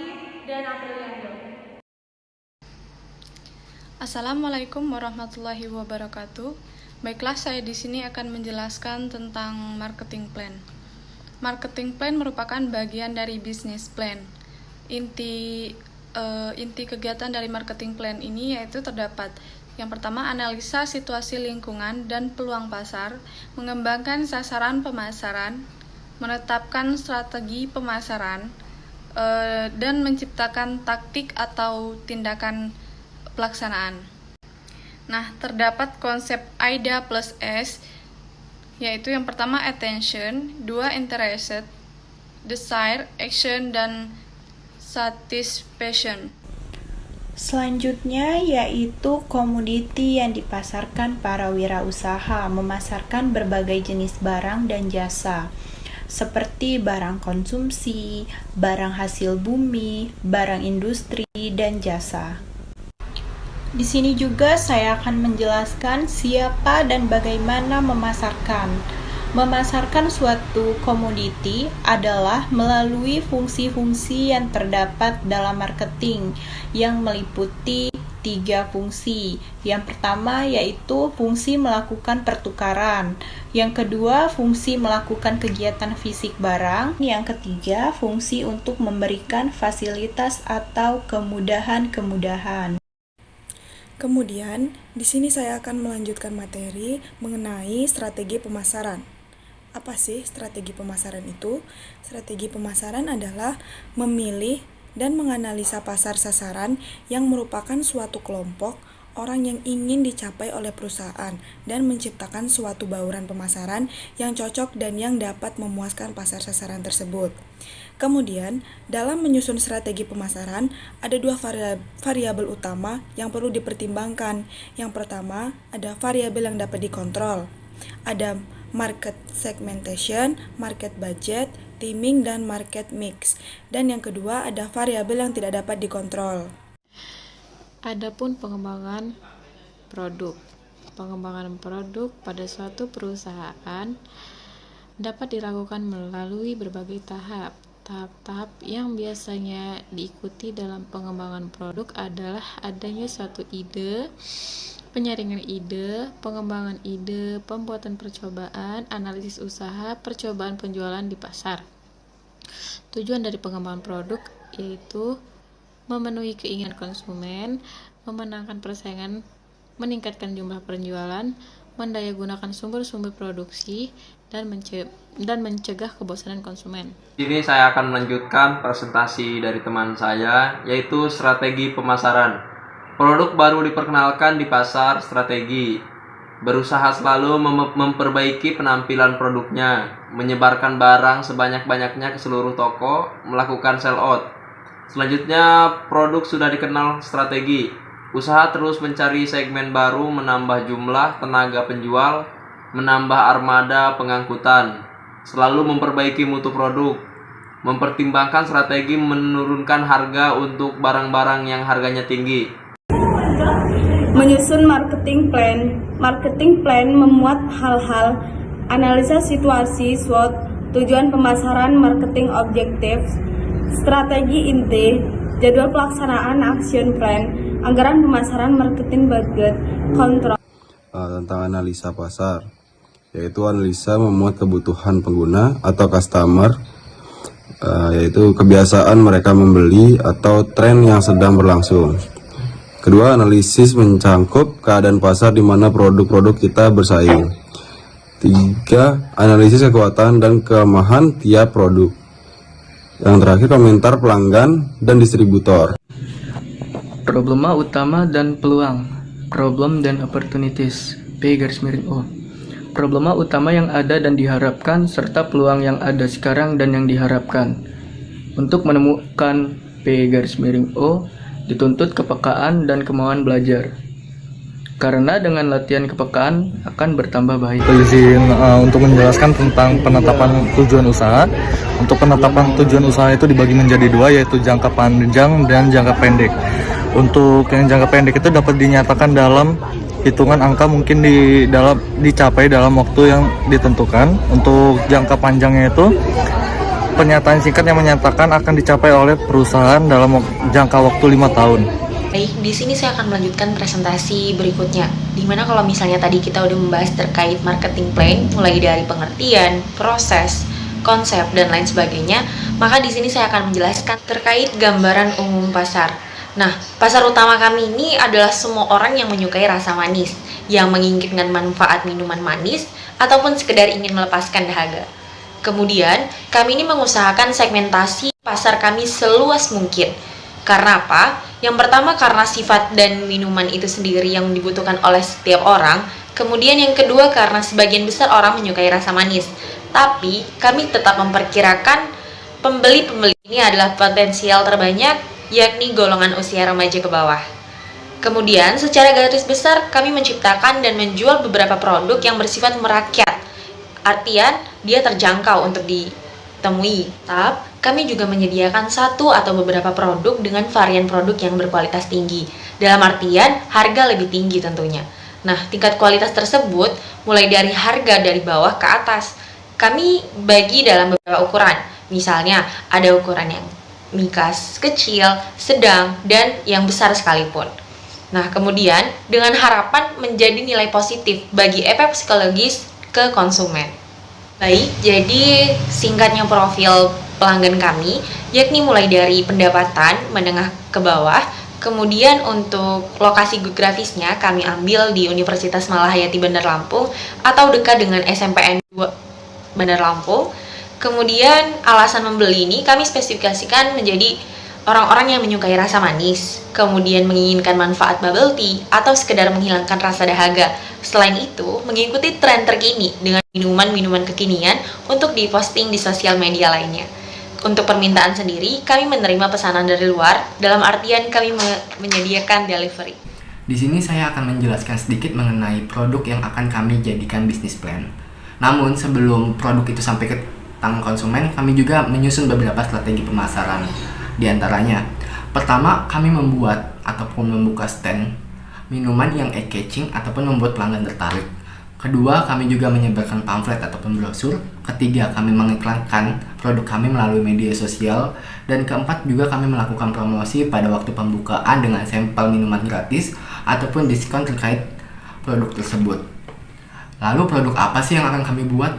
Rahmawati dan Apriliando. Assalamualaikum warahmatullahi wabarakatuh. Baiklah, saya di sini akan menjelaskan tentang marketing plan. Marketing plan merupakan bagian dari business plan. Inti kegiatan dari marketing plan ini yaitu terdapat: yang pertama, analisa situasi lingkungan dan peluang pasar, mengembangkan sasaran pemasaran, menetapkan strategi pemasaran, dan menciptakan taktik atau tindakan pelaksanaan. Nah, terdapat konsep AIDA plus S, yaitu yang pertama attention, dua interested, desire, action, dan satisfaction. Selanjutnya yaitu komoditi yang dipasarkan para wirausaha, memasarkan berbagai jenis barang dan jasa seperti barang konsumsi, barang hasil bumi, barang industri, dan jasa. Di sini juga saya akan menjelaskan siapa dan bagaimana memasarkan. Memasarkan suatu komoditi adalah melalui fungsi-fungsi yang terdapat dalam marketing yang meliputi 3 fungsi. Yang pertama yaitu fungsi melakukan pertukaran. Yang kedua, fungsi melakukan kegiatan fisik barang. Yang ketiga, fungsi untuk memberikan fasilitas atau kemudahan-kemudahan. Kemudian, di sini saya akan melanjutkan materi mengenai strategi pemasaran. Apa sih strategi pemasaran itu? Strategi pemasaran adalah memilih dan menganalisa pasar sasaran yang merupakan suatu kelompok orang yang ingin dicapai oleh perusahaan dan menciptakan suatu bauran pemasaran yang cocok dan yang dapat memuaskan pasar sasaran tersebut. Kemudian, dalam menyusun strategi pemasaran, ada 2 variabel utama yang perlu dipertimbangkan. Yang pertama, ada variabel yang dapat dikontrol. Ada market segmentation, market budget, timing, dan market mix. Dan yang kedua, ada variabel yang tidak dapat dikontrol. Adapun pengembangan produk. Pengembangan produk pada suatu perusahaan dapat dilakukan melalui berbagai tahap. Tahap-tahap yang biasanya diikuti dalam pengembangan produk adalah adanya suatu ide, penyaringan ide, pengembangan ide, pembuatan percobaan, analisis usaha, percobaan penjualan di pasar. Tujuan dari pengembangan produk yaitu memenuhi keinginan konsumen, memenangkan persaingan, meningkatkan jumlah penjualan, mendayagunakan sumber-sumber produksi, dan mencegah kebosanan konsumen. Di sini saya akan melanjutkan presentasi dari teman saya, yaitu strategi pemasaran. Produk baru diperkenalkan di pasar, strategi. Berusaha selalu memperbaiki penampilan produknya, menyebarkan barang sebanyak-banyaknya ke seluruh toko, melakukan sell out. Selanjutnya, produk sudah dikenal, strategi. Usaha terus mencari segmen baru, menambah jumlah tenaga penjual, menambah armada pengangkutan, selalu memperbaiki mutu produk, mempertimbangkan strategi menurunkan harga untuk barang-barang yang harganya tinggi. Menyusun marketing plan. Marketing plan memuat hal-hal analisa situasi SWOT, tujuan pemasaran, marketing objectives, strategi inti, jadwal pelaksanaan action plan, anggaran pemasaran, marketing budget, kontrol. Tentang analisa pasar, yaitu analisa memuat kebutuhan pengguna atau customer, yaitu kebiasaan mereka membeli atau tren yang sedang berlangsung. Kedua, analisis mencangkup keadaan pasar di mana produk-produk kita bersaing. 3, analisis kekuatan dan kelemahan tiap produk. Yang terakhir, komentar pelanggan dan distributor. Problema utama dan peluang. Problem dan opportunities. P_O. Problema utama yang ada dan diharapkan serta peluang yang ada sekarang dan yang diharapkan. Untuk menemukan P_O, dituntut kepekaan dan kemauan belajar. Karena dengan latihan kepekaan akan bertambah baik. Izin untuk menjelaskan tentang penetapan tujuan usaha. Untuk penetapan tujuan usaha itu dibagi menjadi 2, yaitu jangka panjang dan jangka pendek. Untuk yang jangka pendek itu dapat dinyatakan dalam hitungan angka, mungkin dicapai dalam waktu yang ditentukan. Untuk jangka panjangnya itu pernyataan singkat yang menyatakan akan dicapai oleh perusahaan dalam jangka waktu 5 tahun. Baik, di sini saya akan melanjutkan presentasi berikutnya. Dimana kalau misalnya tadi kita udah membahas terkait marketing plan, mulai dari pengertian, proses, konsep, dan lain sebagainya, maka di sini saya akan menjelaskan terkait gambaran umum pasar. Nah, pasar utama kami ini adalah semua orang yang menyukai rasa manis, yang menginginkan manfaat minuman manis, ataupun sekedar ingin melepaskan dahaga. Kemudian, kami ini mengusahakan segmentasi pasar kami seluas mungkin. Karena apa? Yang pertama karena sifat dan minuman itu sendiri yang dibutuhkan oleh setiap orang. Kemudian yang kedua karena sebagian besar orang menyukai rasa manis. Tapi, kami tetap memperkirakan pembeli-pembeli ini adalah potensial terbanyak, yakni golongan usia remaja ke bawah. Kemudian, secara garis besar, kami menciptakan dan menjual beberapa produk yang bersifat merakyat. Artian, dia terjangkau untuk ditemui. Tapi, kami juga menyediakan satu atau beberapa produk dengan varian produk yang berkualitas tinggi. Dalam artian, harga lebih tinggi tentunya. Nah, tingkat kualitas tersebut mulai dari harga dari bawah ke atas. Kami bagi dalam beberapa ukuran. Misalnya, ada ukuran yang mikas, kecil, sedang, dan yang besar sekalipun. Nah, kemudian dengan harapan menjadi nilai positif bagi efek psikologis ke konsumen. Baik, jadi singkatnya profil pelanggan kami, yakni mulai dari pendapatan menengah ke bawah. Kemudian untuk lokasi geografisnya kami ambil di Universitas Malahayati Bandar Lampung atau dekat dengan SMPN 2 Bandar Lampung. Kemudian alasan membeli ini kami spesifikasikan menjadi orang-orang yang menyukai rasa manis, kemudian menginginkan manfaat bubble tea, atau sekedar menghilangkan rasa dahaga. Selain itu, mengikuti tren terkini dengan minuman-minuman kekinian untuk diposting di sosial media lainnya. Untuk permintaan sendiri, kami menerima pesanan dari luar, dalam artian kami menyediakan delivery. Di sini saya akan menjelaskan sedikit mengenai produk yang akan kami jadikan bisnis plan. Namun sebelum produk itu sampai ke tangan konsumen, kami juga menyusun beberapa strategi pemasaran. Di antaranya, pertama, kami membuat ataupun membuka stand minuman yang eye-catching ataupun membuat pelanggan tertarik. Kedua, kami juga menyebarkan pamflet ataupun brosur. Ketiga, kami mengiklankan produk kami melalui media sosial. Dan keempat, juga kami melakukan promosi pada waktu pembukaan dengan sampel minuman gratis ataupun diskon terkait produk tersebut. Lalu produk apa sih yang akan kami buat?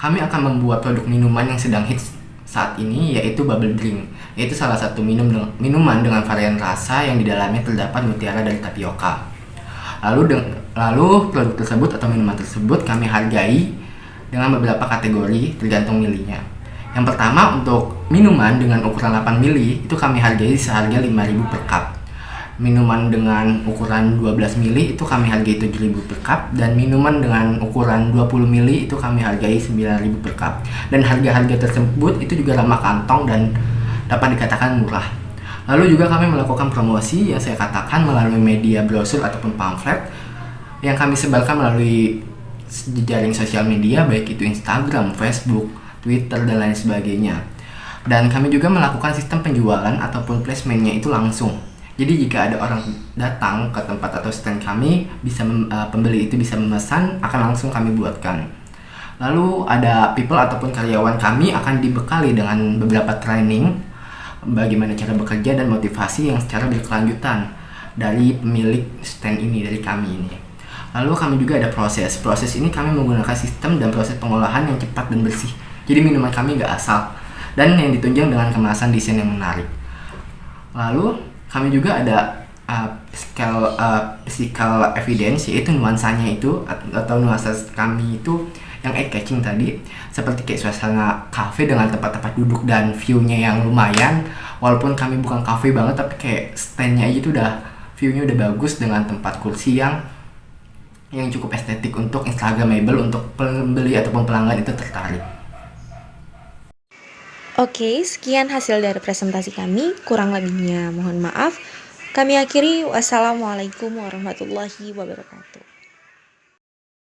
Kami akan membuat produk minuman yang sedang hits saat ini, yaitu bubble drink. Yaitu salah satu minuman dengan varian rasa yang di dalamnya terdapat mutiara dari tapioka. Lalu produk tersebut atau minuman tersebut kami hargai dengan beberapa kategori tergantung milinya. Yang pertama, untuk minuman dengan ukuran 8 mili itu kami hargai seharga 5.000 per cup. Minuman dengan ukuran 12 mili itu kami hargai 7.000 per cup, dan minuman dengan ukuran 20 mili itu kami hargai 9.000 per cup. Dan harga-harga tersebut itu juga ramah kantong dan dapat dikatakan murah. Lalu juga kami melakukan promosi yang saya katakan melalui media brosur ataupun pamflet yang kami sebarkan melalui jejaring sosial media, baik itu Instagram, Facebook, Twitter, dan lain sebagainya. Dan kami juga melakukan sistem penjualan ataupun placementnya itu langsung. Jadi jika ada orang datang ke tempat atau stand kami, pembeli itu bisa memesan, akan langsung kami buatkan. Lalu ada people ataupun karyawan kami akan dibekali dengan beberapa training bagaimana cara bekerja dan motivasi yang secara berkelanjutan dari pemilik stand ini, dari kami ini. Lalu kami juga ada proses ini kami menggunakan sistem dan proses pengolahan yang cepat dan bersih. Jadi minuman kami nggak asal dan yang ditunjang dengan kemasan desain yang menarik. Lalu kami juga ada physical evidence, yaitu nuansanya itu atau nuansa kami itu yang eye-catching tadi, seperti kayak suasana cafe dengan tempat-tempat duduk dan view-nya yang lumayan. Walaupun kami bukan cafe banget, tapi kayak stand-nya aja itu udah view-nya udah bagus dengan tempat kursi yang cukup estetik untuk instagramable, untuk pembeli ataupun pelanggan itu tertarik. Oke, sekian hasil dari presentasi kami. Kurang lebihnya mohon maaf. Kami akhiri. Wassalamualaikum warahmatullahi wabarakatuh.